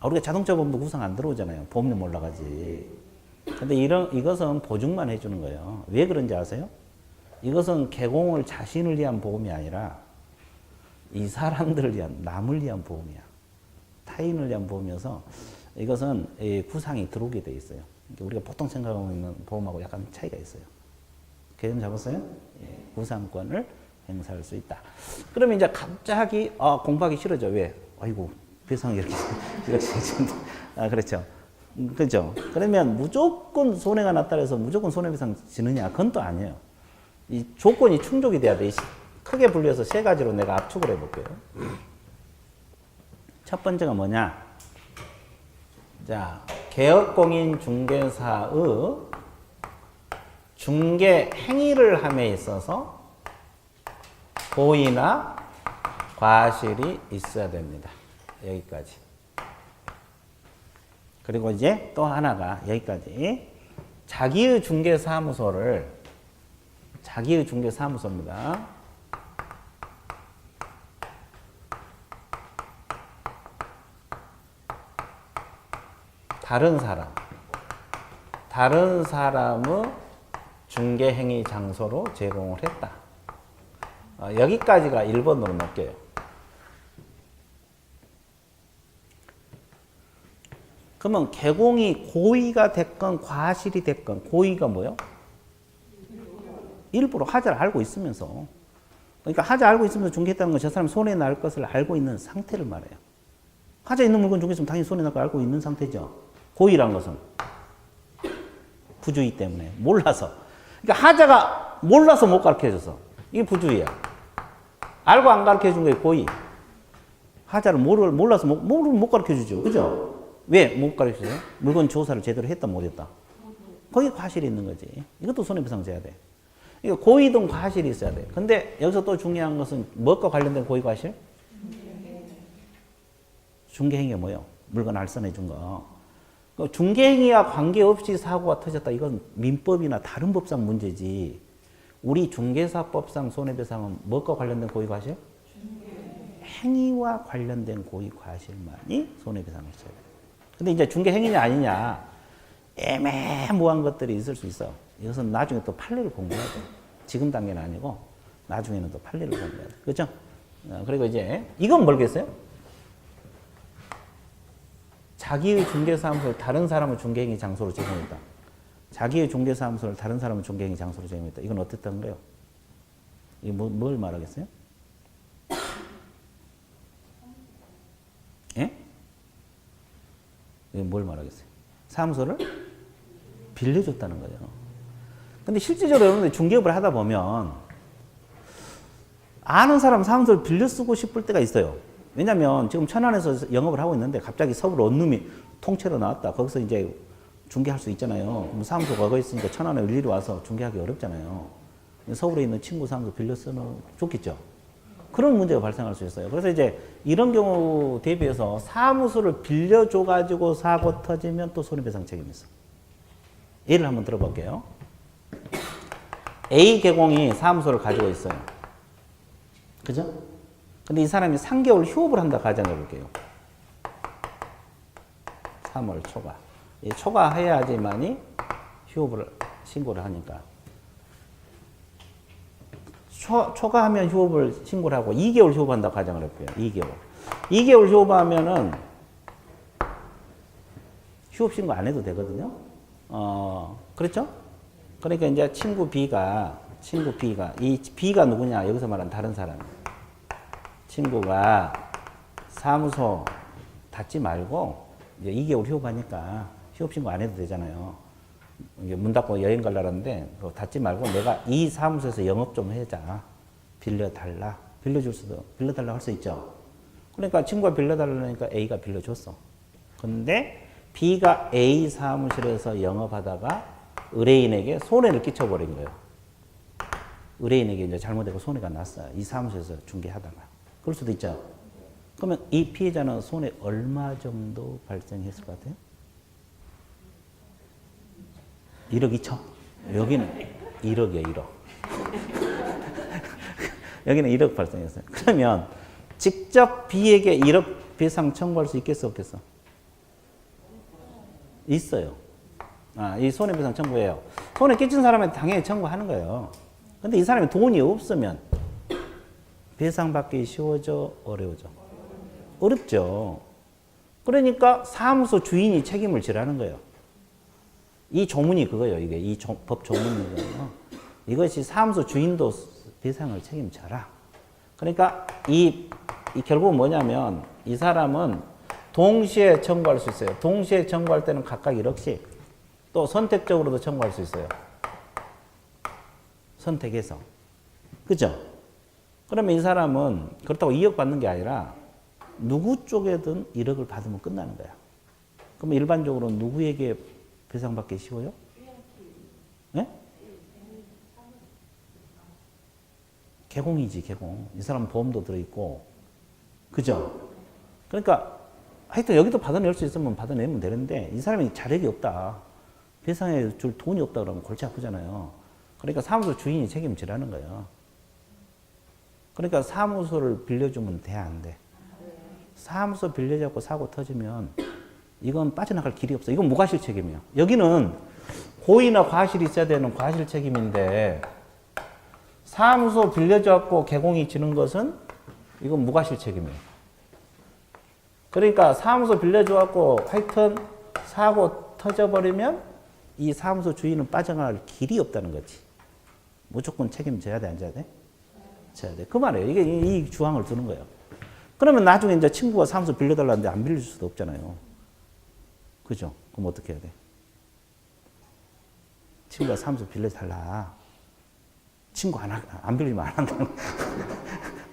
우리가 자동차 보험도 구상 안 들어오잖아요. 보험료 올라가지. 근데 이것은 보증만 해주는 거예요. 왜 그런지 아세요? 이것은 개공을 자신을 위한 보험이 아니라 이 사람들을 위한, 남을 위한 보험이야. 타인을 위한 보험이어서 이것은 구상이 들어오게 돼 있어요. 우리가 보통 생각하고 있는 보험하고 약간 차이가 있어요. 개념 잡았어요? 예, 구상권을 행사할 수 있다. 그러면 이제 갑자기 공부하기 싫어져. 왜? 아이고 배상이 이렇게 그렇죠. 그렇죠. 그러면 무조건 손해가 났다 해서 무조건 손해배상 지느냐? 그건 또 아니에요. 이 조건이 충족이 돼야 돼. 크게 분류해서 세 가지로 내가 압축을 해볼게요. 첫 번째가 뭐냐? 자, 개업공인 중개사의 중개 행위를 함에 있어서 고의나 과실이 있어야 됩니다. 여기까지. 그리고 이제 또 하나가 여기까지. 자기의 중개사무소입니다. 다른 사람의 중개행위 장소로 제공을 했다. 여기까지가 1번으로 놓을게요. 그러면 개공이 고의가 됐건 과실이 됐건, 고의가 뭐요? 일부러 하자를 알고 있으면서, 그러니까 하자 알고 있으면서 중개했다는 건 저 사람이 손해 날 것을 알고 있는 상태를 말해요. 하자 있는 물건 중개했으면 당연히 손해 날 거 알고 있는 상태죠. 고의란 것은 부주의 때문에, 몰라서. 그러니까 하자가 몰라서 못 가르쳐줘서 이게 부주의야. 알고 안 가르쳐준 게 고의. 하자를 몰라서 못 가르쳐주죠. 그죠? 왜 못 가르쳐줘요? 물건 조사를 제대로 했다 못했다. 거기 과실이 있는 거지. 이것도 손해배상 져야 돼. 이거 고의든 과실이 있어야 돼. 근데 여기서 또 중요한 것은 뭐과 관련된 고의 과실? 중개행위가 뭐예요? 물건 알선해 준 거. 중개행위와 관계없이 사고가 터졌다. 이건 민법이나 다른 법상 문제지. 우리 중개사법상 손해배상은 뭐과 관련된 고의과실? 행위와 관련된 고의과실만이 손해배상을 져야 돼. 근데 이제 중개행위냐 아니냐 애매모호한 것들이 있을 수 있어. 이것은 나중에 또 판례를 공부해야 돼. 지금 단계는 아니고 나중에는 또 판례를 공부해야 돼. 그렇죠? 그리고 이제 이건 뭘겠어요? 자기의 중개사무소를 다른 사람의 중개행위 장소로 제공했다. 자기의 중개사무소를 다른 사람의 중개행위 장소로 제공했다. 이건 어땠던 거예요? 이게 뭘 말하겠어요? 예? 이게 뭘 말하겠어요? 사무소를 빌려줬다는 거죠. 근데 실질적으로 여러분들 중개업을 하다 보면 아는 사람 사무소를 빌려 쓰고 싶을 때가 있어요. 왜냐면 지금 천안에서 영업을 하고 있는데 갑자기 서울 원룸이 통째로 나왔다. 거기서 이제 중개할 수 있잖아요. 사무소가 거기 있으니까 천안에 일일이 와서 중개하기 어렵잖아요. 서울에 있는 친구 사무소 빌려 쓰면 좋겠죠. 그런 문제가 발생할 수 있어요. 그래서 이제 이런 경우 대비해서 사무소를 빌려줘가지고 사고 터지면 또 손해배상 책임이 있어. 예를 한번 들어볼게요. A 개공이 사무소를 가지고 있어요. 그죠? 근데 이 사람이 3개월 휴업을 한다 가정해 볼게요. 3월 초과. 초과해야지만이 휴업을 신고를 하니까. 초과하면 휴업을 신고를 하고 2개월 휴업한다 가정을 해볼게요. 2개월 휴업하면은 휴업 신고 안 해도 되거든요. 그렇죠? 그러니까 이제 친구 B가 이 B가 누구냐? 여기서 말하는 다른 사람. 친구가 사무소 닫지 말고 이제 2개월 휴업하니까 휴업 신고 안 해도 되잖아요. 이게 문 닫고 여행 가려는데 닫지 말고 내가 이 사무소에서 영업 좀 해자. 빌려달라. 빌려달라고 할 수 있죠. 그러니까 친구가 빌려달라니까 A가 빌려줬어. 근데 B가 A 사무실에서 영업하다가 의뢰인에게 손해를 끼쳐버린 거예요. 의뢰인에게 이제 잘못되고 손해가 났어요. 이 사무실에서 중개하다가. 그럴 수도 있죠. 그러면 이 피해자는 손해 얼마 정도 발생했을 것 같아요? 1억 2천? 여기는 1억이에요, 1억. 여기는 1억 발생했어요. 그러면 직접 B에게 1억 배상 청구할 수 있겠어, 없겠어? 있어요. 이 손해배상 청구해요. 손해 끼친 사람한테 당연히 청구하는 거예요. 근데 이 사람이 돈이 없으면 배상받기 쉬워져, 어려워져? 어렵죠. 그러니까 사무소 주인이 책임을 지라는 거예요. 이 조문이 그거예요. 이게 이 법 조문이거든요. 이것이 사무소 주인도 배상을 책임져라. 그러니까 이 결국은 뭐냐면 이 사람은 동시에 청구할 수 있어요. 동시에 청구할 때는 각각 1억씩 또 선택적으로도 청구할 수 있어요. 선택해서. 그죠? 그러면 이 사람은 그렇다고 2억 받는 게 아니라 누구 쪽에든 1억을 받으면 끝나는 거야. 그럼 일반적으로 누구에게 배상받기 쉬워요? 네? 개공이지, 개공. 이 사람은 보험도 들어있고. 그죠? 그러니까 하여튼 여기도 받아낼 수 있으면 받아내면 되는데 이 사람이 자력이 없다. 배상해 줄 돈이 없다 그러면 골치 아프잖아요. 그러니까 사무소 주인이 책임지라는 거예요. 그러니까 사무소를 빌려주면 돼, 안 돼? 사무소 빌려잡고 사고 터지면 이건 빠져나갈 길이 없어. 이건 무과실 책임이야. 여기는 고의나 과실이 있어야 되는 과실 책임인데 사무소 빌려잡고 개공이 지는 것은 이건 무과실 책임이에요. 그러니까 사무소 빌려줘갖고 하여튼 사고 터져버리면 이 사무소 주인은 빠져나갈 길이 없다는 거지. 무조건 책임져야 돼, 안 져야 돼? 져야 돼. 그 말이에요. 이게 이 주항을 두는 거예요. 그러면 나중에 이제 친구가 사무소 빌려달라는데 안 빌려줄 수도 없잖아요. 그죠? 그럼 어떻게 해야 돼? 친구가 사무소 빌려달라. 친구 안 빌리면 안 한다는 거.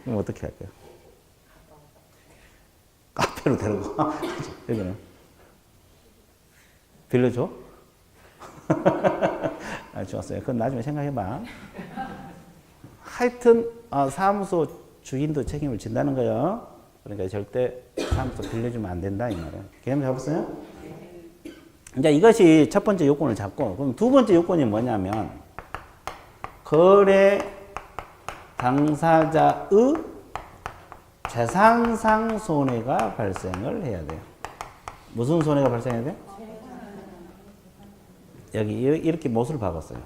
그럼 어떻게 할까요? 카페로 데려가. 여기는. 빌려줘? 아, 좋았어요. 그건 나중에 생각해봐. 하여튼, 사무소 주인도 책임을 진다는 거예요. 그러니까 절대 사무소 빌려주면 안 된다, 이 말이에요. 개념 잡았어요? 이제 이것이 첫 번째 요건을 잡고, 그럼 두 번째 요건이 뭐냐면, 거래 당사자의 재산상 손해가 발생을 해야 돼요. 무슨 손해가 발생해야 돼요? 여기 이렇게 못을 박았어요.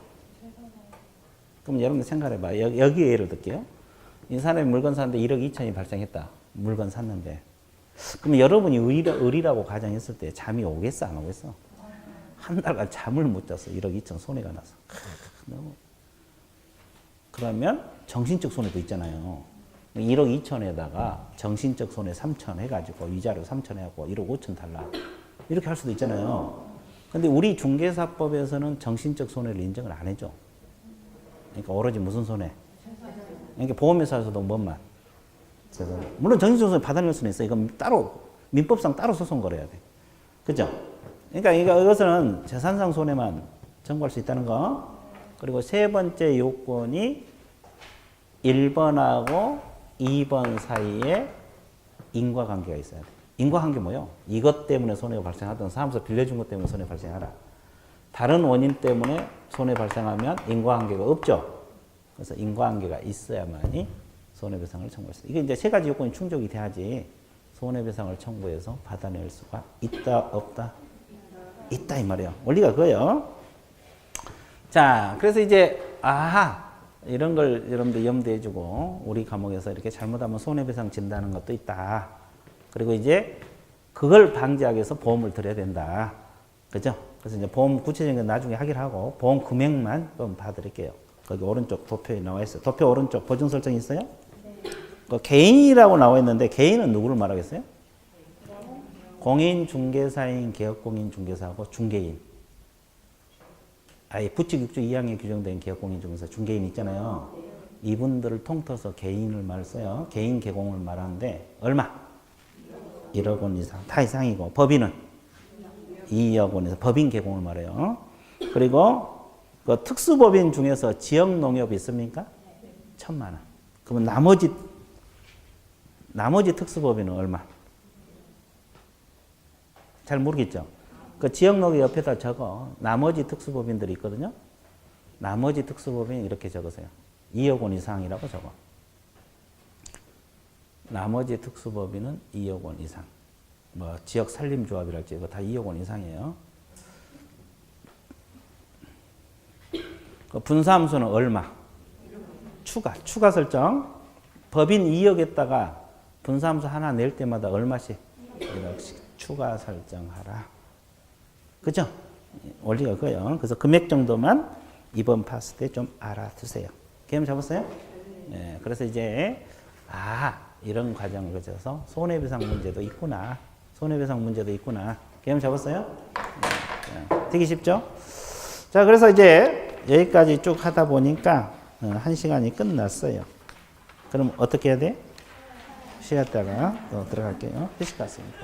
그럼 여러분들 생각해봐. 여기에 예를 들게요. 이 사람이 물건 샀는데 1억 2천이 발생했다. 물건 샀는데. 그럼 여러분이 의리라고 가정했을 때 잠이 오겠어, 안 오겠어? 한 달간 잠을 못 잤어. 1억 2천 손해가 나서. 너무. 그러면 정신적 손해도 있잖아요. 1억 2천에다가 정신적 손해 3천 해가지고 위자료 3천 해갖고 1억 5천 달라. 이렇게 할 수도 있잖아요. 근데 우리 중개사법에서는 정신적 손해를 인정을 안 해줘. 그러니까 오로지 무슨 손해? 그러니까 보험회사에서도 뭔만. 물론 정신적 손해 받아낼 수는 있어. 이건 따로 민법상 따로 소송 걸어야 돼. 그죠? 그러니까 이것은 재산상 손해만 청구할 수 있다는 거. 그리고 세 번째 요건이 1번하고 2번 사이에 인과관계가 있어야 돼. 인과관계 뭐요? 이것 때문에 손해가 발생하든 사무소 빌려준 것 때문에 손해 발생하라. 다른 원인 때문에 손해 발생하면 인과관계가 없죠. 그래서 인과관계가 있어야만이 손해배상을 청구할 수 있다. 이게 이제 세 가지 요건이 충족이 돼야지 손해배상을 청구해서 받아낼 수가 있다, 없다? 있다, 이 말이에요. 원리가 그거예요. 자, 그래서 이제, 이런 걸 여러분들 염두해 주고, 우리 과목에서 이렇게 잘못하면 손해배상 진다는 것도 있다. 그리고 이제, 그걸 방지하기 위해서 보험을 들어야 된다. 그죠? 그래서 이제 보험 구체적인 건 나중에 하기로 하고, 보험 금액만 좀 봐드릴게요. 거기 오른쪽 도표에 나와 있어요. 도표 오른쪽 보증 설정이 있어요? 네. 그 개인이라고 나와 있는데, 개인은 누구를 말하겠어요? 공인중개사인, 개업공인중개사하고 중개인. 아예 부칙 6조 2항에 규정된 개업공인중개사 중개인 있잖아요. 이분들을 통틀어서 개인을 말 써요. 개인 개공을 말하는데 얼마? 1억 원 이상. 다 이상이고 법인은 2억 원 이상. 법인 개공을 말해요. 그리고 그 특수법인 중에서 지역농협 있습니까? 1,000만 원. 그러면 나머지 특수법인은 얼마? 잘 모르겠죠? 그 지역농협 옆에다 적어. 나머지 특수법인들이 있거든요. 나머지 특수법인 이렇게 적으세요. 2억 원 이상이라고 적어. 나머지 특수법인은 2억 원 이상. 뭐 지역 산림조합이랄지 이거 다 2억 원 이상이에요. 그 분사함수는 얼마? 추가 설정. 법인 2억에다가 분사함수 하나 낼 때마다 얼마씩? 1억씩 추가 설정하라. 그죠? 원리가 그거예요. 그래서 금액 정도만 이번 파스 때 좀 알아두세요. 개념 잡았어요? 네, 그래서 이제 이런 과정을 거쳐서 손해배상 문제도 있구나. 손해배상 문제도 있구나. 개념 잡았어요? 네, 되게 쉽죠? 자, 그래서 이제 여기까지 쭉 하다 보니까 한 시간이 끝났어요. 그럼 어떻게 해야 돼? 쉬었다가 또 들어갈게요. 회식 갔습니다.